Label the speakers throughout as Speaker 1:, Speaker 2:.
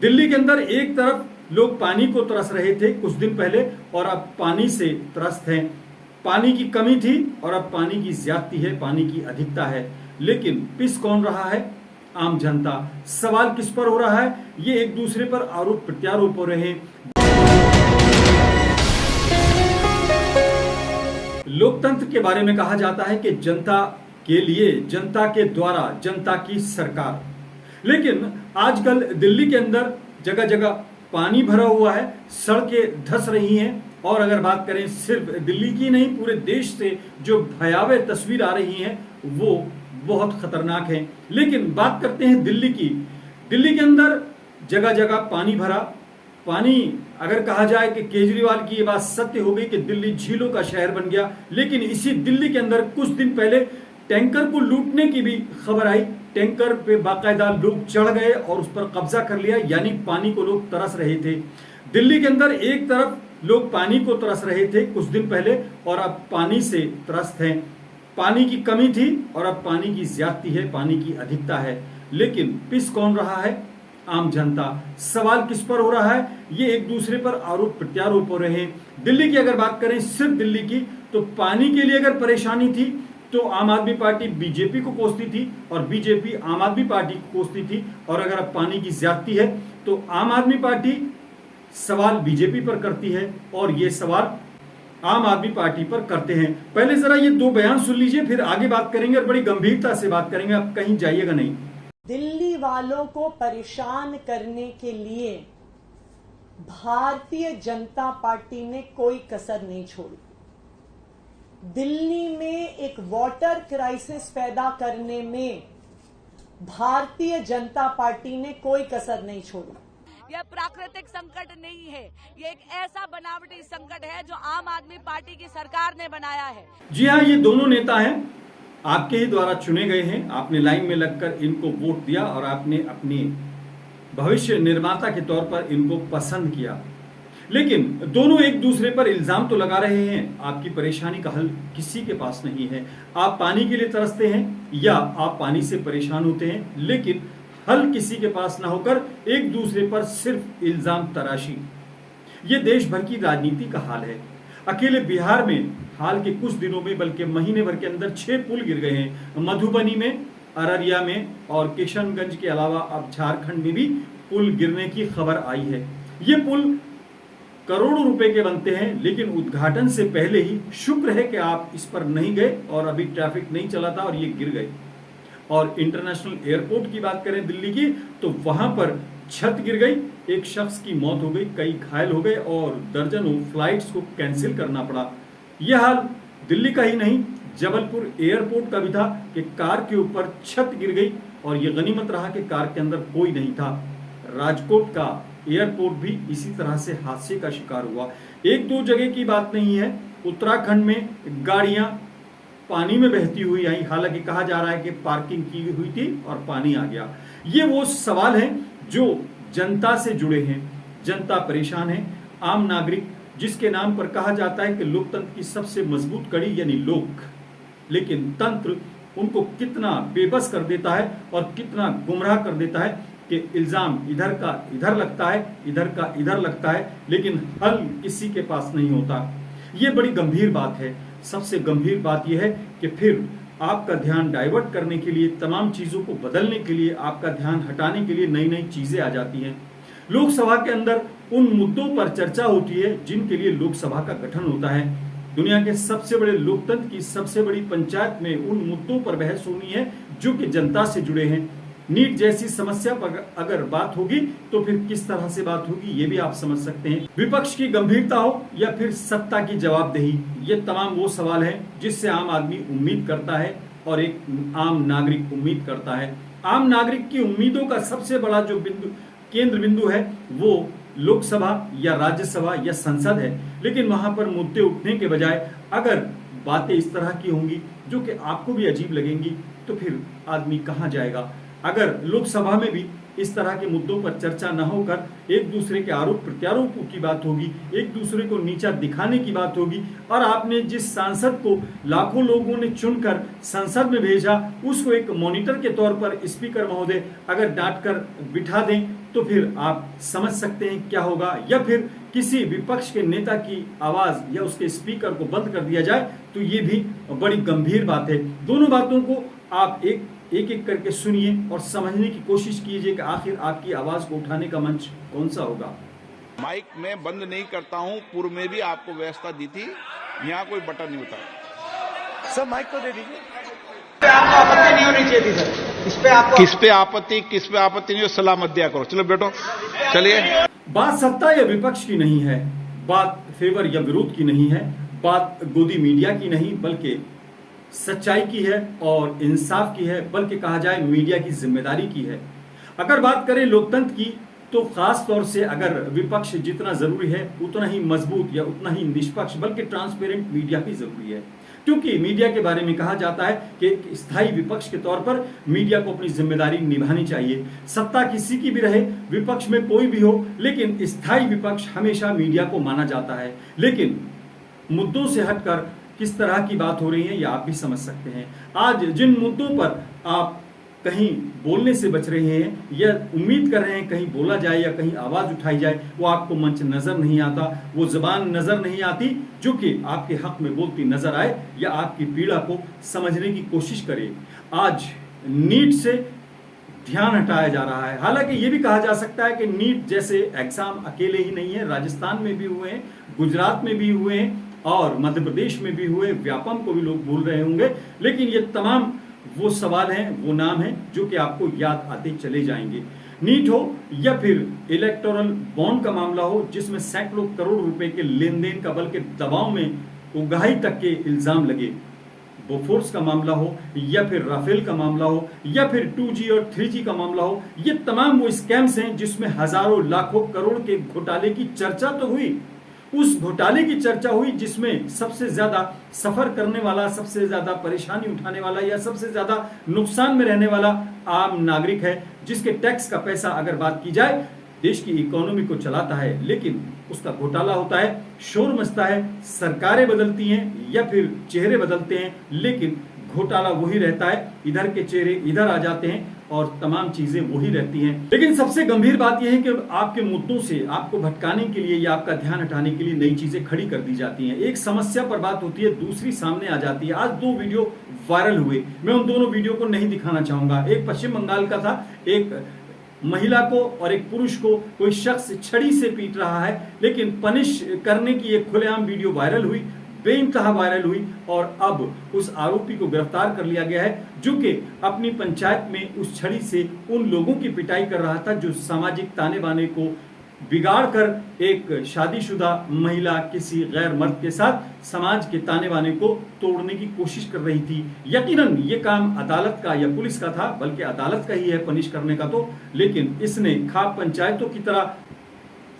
Speaker 1: दिल्ली के अंदर एक तरफ लोग पानी को तरस रहे थे कुछ दिन पहले और अब पानी से त्रस्त हैं। पानी की कमी थी और अब पानी की ज्यादती है, पानी की अधिकता है। लेकिन पिस कौन रहा है? आम जनता। सवाल किस पर हो रहा है? ये एक दूसरे पर आरोप प्रत्यारोप हो रहे हैं। लोकतंत्र के बारे में कहा जाता है कि जनता के लिए, जनता के द्वारा, जनता की सरकार। लेकिन आजकल दिल्ली के अंदर जगह जगह पानी भरा हुआ है, सड़कें धंस रही हैं और अगर बात करें सिर्फ दिल्ली की नहीं, पूरे देश से जो भयावह तस्वीर आ रही हैं वो बहुत खतरनाक है। लेकिन बात करते हैं दिल्ली की। दिल्ली के अंदर जगह जगह पानी भरा। पानी, अगर कहा जाए कि केजरीवाल की ये बात सत्य हो गई कि दिल्ली झीलों का शहर बन गया, लेकिन इसी दिल्ली के अंदर कुछ दिन पहले टैंकर को लूटने की भी खबर आई। टैंकर पे बाकायदा लोग चढ़ गए और उस पर कब्जा कर लिया, यानी पानी को लोग तरस रहे थे। दिल्ली के अंदर एक तरफ लोग पानी को तरस रहे थे कुछ दिन पहले और अब पानी से त्रस्त हैं। पानी की कमी थी और अब पानी की ज्यादती है, पानी की अधिकता है। लेकिन पिस कौन रहा है? आम जनता। सवाल किस पर हो रहा है? ये एक दूसरे पर आरोप प्रत्यारोप हो रहे हैं। दिल्ली की अगर बात करें, सिर्फ दिल्ली की, तो पानी के लिए अगर परेशानी थी तो आम आदमी पार्टी बीजेपी को कोसती थी और बीजेपी आम आदमी पार्टी को कोसती थी। और अगर अब पानी की ज्यादती है तो आम आदमी पार्टी सवाल बीजेपी पर करती है और ये सवाल आम आदमी पार्टी पर करते हैं। पहले जरा ये दो बयान सुन लीजिए, फिर आगे बात करेंगे और बड़ी गंभीरता से बात करेंगे। आप कहीं जाइएगा नहीं।
Speaker 2: दिल्ली वालों को परेशान करने के लिए भारतीय जनता पार्टी ने कोई कसर नहीं छोड़ी। दिल्ली में एक वाटर क्राइसिस पैदा करने में भारतीय जनता पार्टी ने कोई कसर नहीं छोड़ी।
Speaker 3: यह प्राकृतिक संकट नहीं है, ये एक ऐसा बनावटी संकट है जो आम आदमी पार्टी की सरकार ने बनाया है।
Speaker 1: जी हाँ, ये दोनों नेता हैं, आपके ही द्वारा चुने गए हैं। आपने लाइन में लगकर इनको वोट दिया और आपने अपने भविष्य निर्माता के तौर पर इनको पसंद किया। लेकिन दोनों एक दूसरे पर इल्जाम तो लगा रहे हैं। आपकी परेशानी का हल किसी के पास नहीं है। आप पानी के लिए तरसते हैं या आप पानी से परेशान होते हैं, लेकिन हल किसी के पास ना होकर एक दूसरे पर सिर्फ इल्जाम तराशी। ये देश भर की राजनीति का हाल है। अकेले बिहार में हाल के कुछ दिनों में, बल्कि महीने भर के अंदर 6 पुल गिर गए हैं। मधुबनी में, अररिया में और किशनगंज के अलावा अब झारखंड में भी पुल गिरने की खबर आई है। ये पुल करोड़ों रुपए के बनते हैं, लेकिन उद्घाटन से पहले ही शुक्र है कि आप इस पर नहीं गए और अभी ट्रैफिक नहीं चला था और ये गिर गए। और इंटरनेशनल एयरपोर्ट की बात करें दिल्ली की, तो वहां पर छत गिर गई, एक शख्स की मौत हो गई, कई घायल हो गए और दर्जनों फ्लाइट्स को कैंसिल करना पड़ा। यह हाल दिल्ली का ही नहीं, जबलपुर एयरपोर्ट का भी था कि कार के ऊपर छत गिर गई और यह गनीमत रहा कि कार के अंदर कोई नहीं था। राजकोट का एयरपोर्ट भी इसी तरह से हादसे का शिकार हुआ। एक दो जगह की बात नहीं है, उत्तराखंड में गाड़ियां पानी में बहती हुई आई। हालांकि कहा जा रहा है कि पार्किंग की हुई थी और पानी आ गया। ये वो सवाल हैं जो जनता से जुड़े हैं। जनता परेशान है, आम नागरिक, जिसके नाम पर कहा जाता है कि लोकतंत्र की सबसे मजबूत कड़ी यानी लोक, लेकिन तंत्र उनको कितना बेबस कर देता है और कितना गुमराह कर देता है कि इल्जाम इधर का इधर लगता है, इधर का इधर लगता है, लेकिन हल किसी के पास नहीं होता। ये बड़ी गंभीर बात है। सबसे गंभीर बात यह है कि फिर आपका ध्यान डाइवर्ट करने के लिए, तमाम चीजों को बदलने के लिए, आपका ध्यान हटाने के लिए नई नई चीजें आ जाती हैं। लोकसभा के अंदर उन मुद्दों पर चर्चा होती है जिनके लिए लोकसभा का गठन होता है। दुनिया के सबसे बड़े लोकतंत्र की सबसे बड़ी पंचायत में उन मुद्दों पर बहस होनी है जो कि जनता से जुड़े हैं। नीट जैसी समस्या पर अगर बात होगी तो फिर किस तरह से बात होगी, ये भी आप समझ सकते हैं। विपक्ष की गंभीरता हो या फिर सत्ता की जवाबदेही, ये तमाम वो सवाल हैं जिससे आम आदमी उम्मीद करता है और एक आम नागरिक उम्मीद करता है। आम नागरिक की उम्मीदों का सबसे बड़ा जो केंद्र बिंदु है वो लोकसभा या राज्यसभा या संसद है। लेकिन वहां पर मुद्दे उठने के बजाय अगर बातें इस तरह की होंगी जो कि आपको भी अजीब लगेंगी, तो फिर आदमी कहां जाएगा। अगर लोकसभा में भी इस तरह के मुद्दों पर चर्चा न होकर एक दूसरे के आरोप प्रत्यारोपों की बात होगी, एक दूसरे को नीचा दिखाने की बात होगी। और आपने जिस सांसद को लाखों लोगों ने चुनकर संसद में भेजा, उसको एक मॉनिटर के तौर पर स्पीकर महोदय अगर डांट कर बिठा दें तो फिर आप समझ सकते हैं क्या होगा। या फिर किसी विपक्ष के नेता की आवाज या उसके स्पीकर को बंद कर दिया जाए तो ये भी बड़ी गंभीर बात है। दोनों बातों को आप एक एक करके सुनिए और समझने की कोशिश कीजिए कि आखिर आपकी आवाज को उठाने का मंच कौन सा होगा।
Speaker 4: माइक में बंद नहीं करता हूं, पूर्व में भी आपको व्यवस्था दी थी, यहाँ कोई बटन नहीं होता।
Speaker 5: सर माइक तो दे दीजिए। आपको आपत्ति नहीं होनी चाहिए थी सर, इस पे आपको
Speaker 4: किस पे आपत्ति नहीं हो, सलाह मत दिया करो। चलो बैठो, चलिए।
Speaker 1: बात सत्ता या विपक्ष की नहीं है, बात फेवर या विरोध की नहीं है, बात गोदी मीडिया की नहीं बल्कि सच्चाई की है और इंसाफ की है, बल्कि कहा जाए मीडिया की जिम्मेदारी की है। अगर बात करें लोकतंत्र की तो खास तौर से अगर विपक्ष जितना जरूरी है उतना ही मजबूत या उतना ही निष्पक्ष बल्कि ट्रांसपेरेंट मीडिया भी जरूरी है। क्योंकि मीडिया के बारे में कहा जाता है कि एक स्थायी विपक्ष के तौर पर मीडिया को अपनी जिम्मेदारी निभानी चाहिए। सत्ता किसी की भी रहे, विपक्ष में कोई भी हो, लेकिन स्थायी विपक्ष हमेशा मीडिया को माना जाता है। लेकिन मुद्दों से हटकर किस तरह की बात हो रही है ये आप भी समझ सकते हैं। आज जिन मुद्दों पर आप कहीं बोलने से बच रहे हैं या उम्मीद कर रहे हैं कहीं बोला जाए या कहीं आवाज उठाई जाए, वो आपको मंच नजर नहीं आता, वो जबान नजर नहीं आती जो कि आपके हक में बोलती नजर आए या आपकी पीड़ा को समझने की कोशिश करे। आज नीट से ध्यान हटाया जा रहा है। हालांकि ये भी कहा जा सकता है कि नीट जैसे एग्जाम अकेले ही नहीं है, राजस्थान में भी हुए हैं, गुजरात में भी हुए हैं और मध्य प्रदेश में भी हुए। व्यापम को भी लोग भूल रहे होंगे, लेकिन ये तमाम वो सवाल हैं, वो नाम हैं जो कि आपको याद आते चले जाएंगे। नीट हो या फिर इलेक्टोरल बॉन्ड का मामला हो जिसमें सैकड़ों करोड़ रुपए के लेन देन का बल्कि दबाव में उगाही तक के इल्जाम लगे, बोफोर्स का मामला हो या फिर राफेल का मामला हो या फिर 2G और 3G का मामला हो, ये तमाम वो स्कैम्स हैं जिसमें हजारों लाखों करोड़ के घोटाले की चर्चा तो हुई। उस घोटाले की चर्चा हुई जिसमें सबसे ज्यादा सफर करने वाला, सबसे ज्यादा परेशानी उठाने वाला या सबसे ज्यादा नुकसान में रहने वाला आम नागरिक है, जिसके टैक्स का पैसा अगर बात की जाए देश की इकोनॉमी को चलाता है, लेकिन उसका घोटाला होता है, शोर मचता है, सरकारें बदलती हैं या फिर चेहरे बदलते हैं, लेकिन घोटाला वही रहता है। इधर के चेहरे इधर आ जाते हैं और तमाम चीजें वही रहती हैं। लेकिन सबसे गंभीर बात यह है कि आपके मुद्दों से आपको भटकाने के लिए या आपका ध्यान हटाने के लिए नई चीजें खड़ी कर दी जाती हैं। एक समस्या पर बात होती है, दूसरी सामने आ जाती है। आज 2 वीडियो वायरल हुए, मैं उन दोनों वीडियो को नहीं दिखाना चाहूंगा। एक पश्चिम बंगाल का था, एक महिला को और एक पुरुष को कोई शख्स छड़ी से पीट रहा है, लेकिन पनिश करने की एक खुलेआम वीडियो वायरल हुई, बेइंतहा वायरल हुई और अब उस आरोपी को गिरफ्तार कर लिया गया है जो कि अपनी पंचायत में उस छड़ी से उन लोगों की पिटाई कर रहा था जो सामाजिक ताने बाने को बिगाड़ कर एक शादीशुदा महिला किसी गैर मर्द के साथ समाज के ताने बाने को तोड़ने की कोशिश कर रही थी। यकीनन ये काम अदालत का या पुलिस का था, बल्कि अदालत का ही है पनिश करने का तो, लेकिन इसने खाप पंचायतों की तरह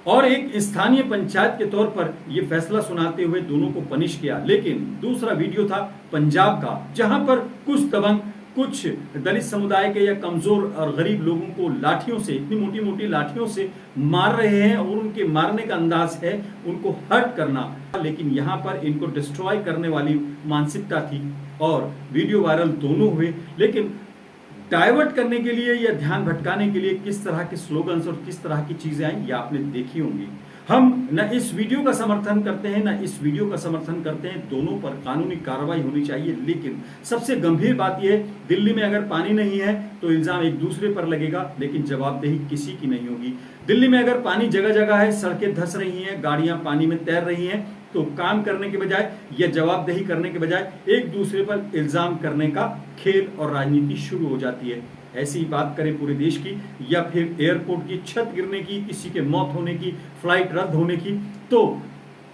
Speaker 1: और एक स्थानीय पंचायत के तौर पर यह फैसला सुनाते हुए दोनों को पनिश किया। लेकिन दूसरा वीडियो था पंजाब का, जहां पर कुछ दबंग कुछ दलित समुदाय के या कमजोर और गरीब लोगों को लाठियों से, इतनी मोटी मोटी लाठियों से मार रहे हैं और उनके मारने का अंदाज है उनको हर्ट करना, लेकिन यहाँ पर इनको डिस्ट्रॉय करने वाली मानसिकता थी और वीडियो वायरल दोनों हुए। लेकिन डाइवर्ट करने के लिए या ध्यान भटकाने के लिए किस तरह के स्लोगन्स और किस तरह की चीजें आई ये आपने देखी होंगी। हम न इस वीडियो का समर्थन करते हैं न इस वीडियो का समर्थन करते हैं, दोनों पर कानूनी कार्रवाई होनी चाहिए। लेकिन सबसे गंभीर बात यह है, दिल्ली में अगर पानी नहीं है तो इल्जाम एक दूसरे पर लगेगा, लेकिन जवाबदेही किसी की नहीं होगी। दिल्ली में अगर पानी जगह जगह है, सड़कें धंस रही हैं, गाड़ियां पानी में तैर रही हैं, तो काम करने के बजाय या जवाबदेही करने के बजाय एक दूसरे पर इल्जाम करने का खेल और राजनीति शुरू हो जाती है। ऐसी बात करें पूरे देश की या फिर एयरपोर्ट की छत गिरने की, किसी के मौत होने की, फ्लाइट रद्द होने की, तो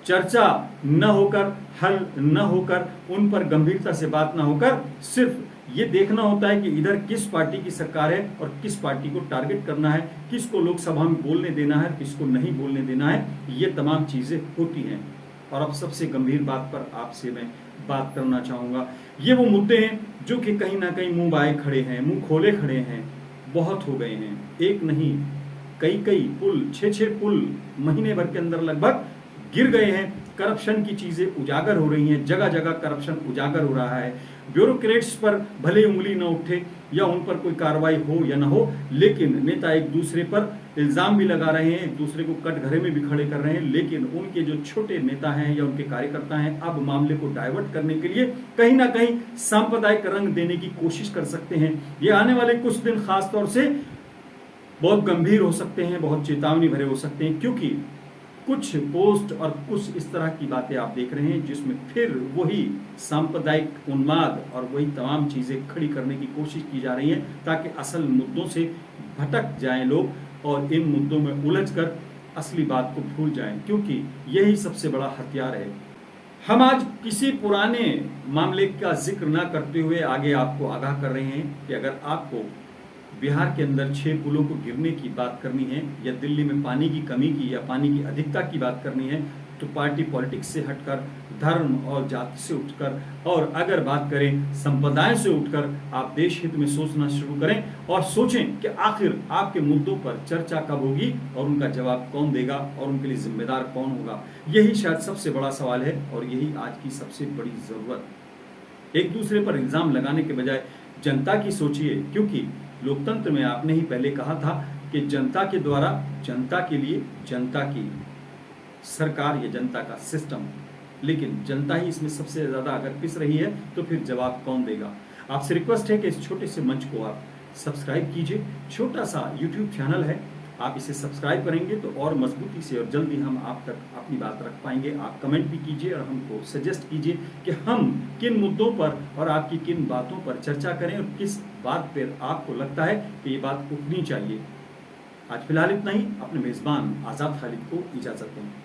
Speaker 1: चर्चा न होकर, हल न होकर, उन पर गंभीरता से बात न होकर सिर्फ ये देखना होता है कि इधर किस पार्टी की सरकार है और किस पार्टी को टारगेट करना है, किसको लोकसभा में बोलने देना है, किसको नहीं बोलने देना है, ये तमाम चीजें होती हैं। और अब सबसे गंभीर बात पर आपसे मैं बात करना चाहूंगा। ये वो मुद्दे हैं जो कि कहीं ना कहीं मुंह बाए खड़े हैं, मुंह खोले खड़े हैं। बहुत हो गए हैं। एक नहीं, कई कई पुल, 6-6 पुल महीने भर के अंदर लगभग गिर गए हैं। करप्शन की चीजें उजागर हो रही हैं, जगह जगह करप्शन उजागर हो रहा है। ब्यूरोक्रेट्स पर भले उंगली न उठे या उन पर कोई कार्रवाई हो या न हो, लेकिन नेता एक दूसरे पर इल्जाम भी लगा रहे हैं, एक दूसरे को कटघरे में भी खड़े कर रहे हैं। लेकिन उनके जो छोटे नेता हैं या उनके कार्यकर्ता हैं, अब मामले को डाइवर्ट करने के लिए कहीं ना कहीं सांप्रदायिक रंग देने की कोशिश कर सकते हैं। ये आने वाले कुछ दिन खास तौर से बहुत गंभीर हो सकते हैं, बहुत चेतावनी भरे हो सकते हैं, क्योंकि कुछ पोस्ट और कुछ इस तरह की बातें आप देख रहे हैं जिसमें फिर वही सांप्रदायिक उन्माद और वही तमाम चीजें खड़ी करने की कोशिश की जा रही है, ताकि असल मुद्दों से भटक जाएं लोग और इन मुद्दों में उलझकर असली बात को भूल जाएं, क्योंकि यही सबसे बड़ा हथियार है। हम आज किसी पुराने मामले का जिक्र ना करते हुए आगे आपको आगाह कर रहे हैं कि अगर आपको बिहार के अंदर 6 पुलों को गिरने की बात करनी है, या दिल्ली में पानी की कमी की या पानी की अधिकता की बात करनी है, तो पार्टी पॉलिटिक्स से हटकर, धर्म और जाति से उठकर, और अगर बात करें संप्रदाय से उठकर, आप देश हित में सोचना शुरू करें और सोचें कि आखिर आपके मुद्दों पर चर्चा कब होगी और उनका जवाब कौन देगा और उनके लिए जिम्मेदार कौन होगा। यही शायद सबसे बड़ा सवाल है और यही आज की सबसे बड़ी जरूरत। एक दूसरे पर इल्जाम लगाने के बजाय जनता की सोचिए, क्योंकि लोकतंत्र में आपने ही पहले कहा था कि जनता के द्वारा, जनता के लिए, जनता की सरकार या जनता का सिस्टम, लेकिन जनता ही इसमें सबसे ज्यादा अगर पिस रही है तो फिर जवाब कौन देगा। आपसे रिक्वेस्ट है कि इस छोटे से मंच को आप सब्सक्राइब कीजिए। छोटा सा यूट्यूब चैनल है, आप इसे सब्सक्राइब करेंगे तो और मजबूती से और जल्दी हम आप तक अपनी बात रख पाएंगे। आप कमेंट भी कीजिए और हमको सजेस्ट कीजिए कि हम किन मुद्दों पर और आपकी किन बातों पर चर्चा करें और किस बात पर आपको लगता है कि ये बात उठनी चाहिए। आज फिलहाल इतना ही। अपने मेजबान आजाद खालिद को इजाजत दें।